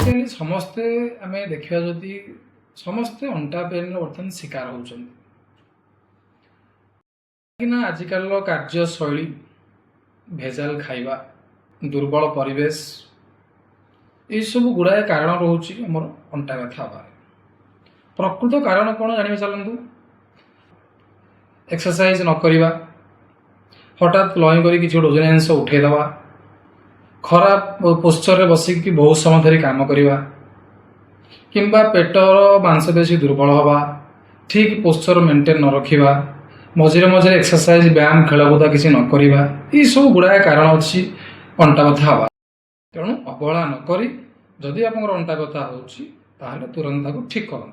आजिकली समस्ते आम देखा जदि समस्ते अंटा पेन बर्तमान शिकार होना आजिकल कार्यशैली भेजाल खाइबा दुर्बल परिवेश ये सब गुड़ाए कारण रोचे आमर अंटा व्यथा हबार प्रकृत कारण कौन जान चलतु एक्सरसाइज न करवा हठात लय कर किसी गोटे ओजनिया जिनिस उठेदवा खराब पोस्चर बसिक बहुत समय धरी काम करवा किंबा पेटर मांसपेशी दुर्बल हवा ठीक पोस्चर मेंटेन न रखा मझे मझे एक्सरसाइज व्यायाम खेलकूदा किसी न करवा ये सब गुड़ाए कारण अच्छी अंटा व्यथा हवा तेणु अवहेला नक जदि आप अंटा व्यथा हो तुरंत ठीक करूँ।